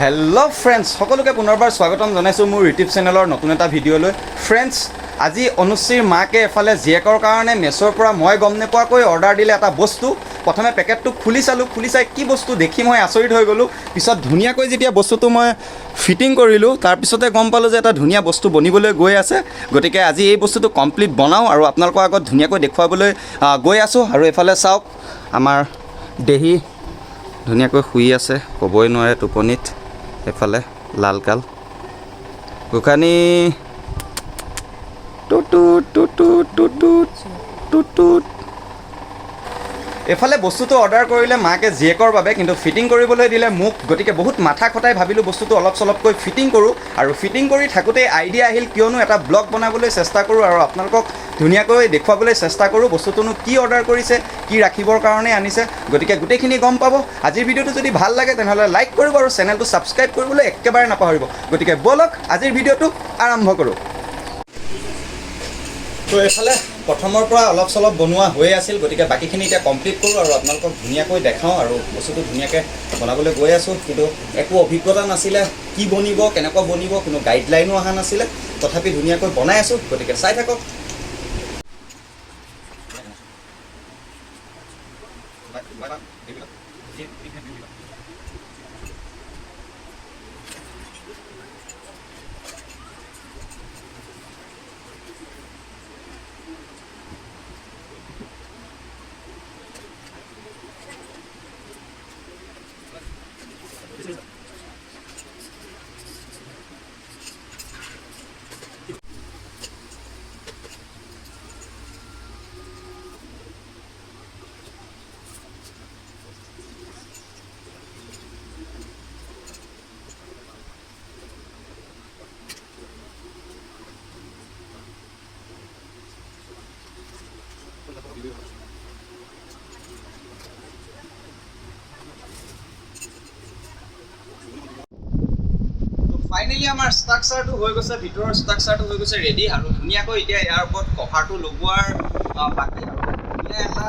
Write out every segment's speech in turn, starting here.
Hello' friends, সকলোকে পুনৰবাৰ স্বাগতম জনাইছোঁ মোৰ ইউটিউব চেনেলৰ নতুন এটা ভিডিঅ'লৈ। ফ্ৰেণ্ডছ, আজি অনুশ্ৰীৰ মাকে এফালে জীয়েকৰ কাৰণে মেছ'ৰ পৰা মই গম নোপোৱাকৈ অৰ্ডাৰ দিলে এটা বস্তু। প্ৰথমে পেকেটটো খুলি চালোঁ, খুলি চাই কি বস্তু দেখি মই আচৰিত হৈ গ'লোঁ। পিছত ধুনীয়াকৈ যেতিয়া বস্তুটো মই ফিটিং কৰিলোঁ, তাৰপিছতে গম পালোঁ যে এটা ধুনীয়া বস্তু বনিবলৈ গৈ আছে। গতিকে আজি এই বস্তুটো কমপ্লিট বনাওঁ আৰু আপোনালোকৰ আগত ধুনীয়াকৈ দেখুৱাবলৈ গৈ আছোঁ। আৰু এইফালে চাওক, আমাৰ দেহী ধুনীয়াকৈ শুই আছে, ক'বই নোৱাৰে টোপনিত। এফালে লালকাল গোখানি টুটুট টুটুট টুটুট টুটুট। এফালে বস্তুটো অৰ্ডাৰ কৰিলে মাকে জীয়েকৰ বাবে, কিন্তু ফিটিং কৰিবলৈ দিলে মোক। গতিকে বহুত মাথা খটাই ভাবিলোঁ বস্তুটো অলপ চলপকৈ ফিটিং কৰোঁ। আৰু ফিটিং কৰি থাকোঁতেই আইডিয়া আহিল, কিয়নো এটা ব্লগ বনাবলৈ চেষ্টা কৰোঁ আৰু আপোনালোকক ধুনীয়াকৈ দেখুৱাবলৈ চেষ্টা কৰোঁ বস্তুটোনো কি অৰ্ডাৰ কৰিছে, কি ৰাখিবৰ কাৰণে আনিছে। গতিকে গোটেইখিনি গম পাব। আজিৰ ভিডিঅ'টো যদি ভাল লাগে তেনেহ'লে লাইক কৰিব আৰু চেনেলটো ছাবস্ক্ৰাইব কৰিবলৈ একেবাৰে নাপাহৰিব। গতিকে ব'লক আজিৰ ভিডিঅ'টো আৰম্ভ কৰোঁ। তো এইফালে প্ৰথমৰ পৰা অলপ চলপ বনোৱা হৈ আছিল, গতিকে বাকীখিনি এতিয়া কমপ্লিট কৰোঁ আৰু আপোনালোকক ধুনীয়াকৈ দেখাওঁ। আৰু বস্তুটো ধুনীয়াকৈ বনাবলৈ গৈ আছোঁ, কিন্তু একো অভিজ্ঞতা নাছিলে, কি বনিব কেনেকুৱা বনিব কোনো গাইডলাইনো অহা নাছিলে। তথাপি ধুনীয়াকৈ বনাই আছোঁ, গতিকে চাই থাকক। ফাইনেলি আমাৰ ষ্ট্ৰাকচাৰটো হৈ গৈছে, ভিতৰৰ ষ্ট্ৰাকচাৰটো হৈ গৈছে ৰেডি। আৰু ধুনীয়াকৈ এতিয়া ইয়াৰ ওপৰত কভাৰটো লগোৱাৰ বাকী। আৰু ধুনীয়া এটা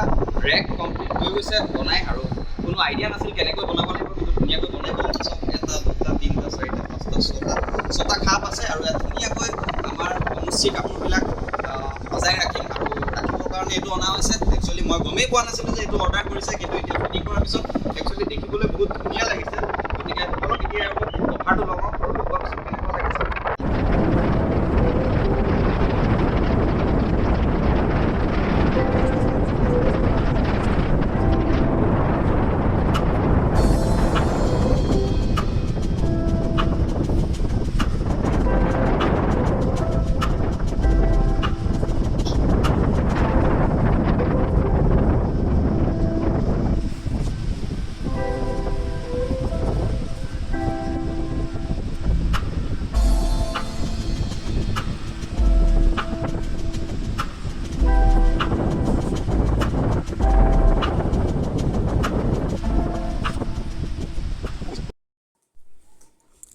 ৰেক কমপ্লিট হৈ গৈছে বনাই। আৰু কোনো আইডিয়া নাছিল কেনেকৈ বনাব লাগিব, কিন্তু ধুনীয়াকৈ বনাই পেলাই চব 1 2 3 4 5 6টা খাপ আছে। আৰু ইয়াত ধুনীয়াকৈ আমাৰ অনুশ্ৰী কাপোৰবিলাক সজাই ৰাখিম। আৰু ৰাখিবৰ কাৰণে এইটো অনা হৈছে। একচুৱেলি মই গমেই পোৱা নাছিলোঁ যে এইটো অৰ্ডাৰ কৰিছে, কিন্তু এতিয়া ফিটিং কৰাৰ পিছত একচুৱেলি দেখিবলৈ বহুত ধুনীয়া লাগিছে। গতিকে অলপ এতিয়া ইয়াৰ ওপৰত কভাৰটো লগাওঁ আৰু লগোৱাৰ পিছত কেনেকুৱা লাগিছে।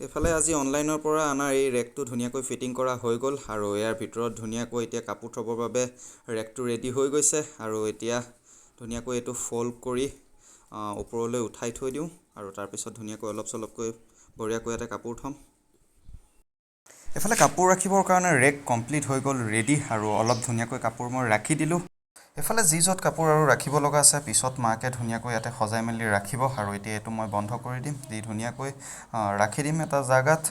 এইফালে আজি অনলাইনৰ পৰা অনা এই ৰেকটো ধুনীয়াকৈ ফিটিং কৰা হৈ গ'ল। আৰু ইয়াৰ ভিতৰত ধুনীয়াকৈ এতিয়া কাপোৰ থ'বৰ বাবে ৰেকটো ৰেডি হৈ গৈছে। আৰু এতিয়া ধুনীয়াকৈ এইটো ফল্ড কৰি ওপৰলৈ উঠাই থৈ দিওঁ। আৰু তাৰপিছত ধুনীয়াকৈ অলপ চলপকৈ বঢ়িয়াকৈ ইয়াতে কাপোৰ থ'ম। এইফালে কাপোৰ ৰাখিবৰ কাৰণে ৰেক কমপ্লিট হৈ গ'ল ৰেডি। আৰু অলপ ধুনীয়াকৈ কাপোৰ মই ৰাখি দিলোঁ। এইফালে যি য'ত কাপোৰ আৰু ৰাখিব লগা আছে পিছত মাকে ধুনীয়াকৈ ইয়াতে সজাই মেলি ৰাখিব। আৰু এতিয়া এইটো মই বন্ধ কৰি দিম, দি ধুনীয়াকৈ ৰাখি দিম এটা জাগাত।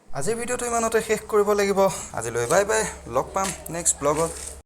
আজিৰ ভিডিঅ'টো ইমানতে শেষ কৰিব লাগিব। আজিলৈ বাই বাই, লগ পাম নেক্সট ব্লগত।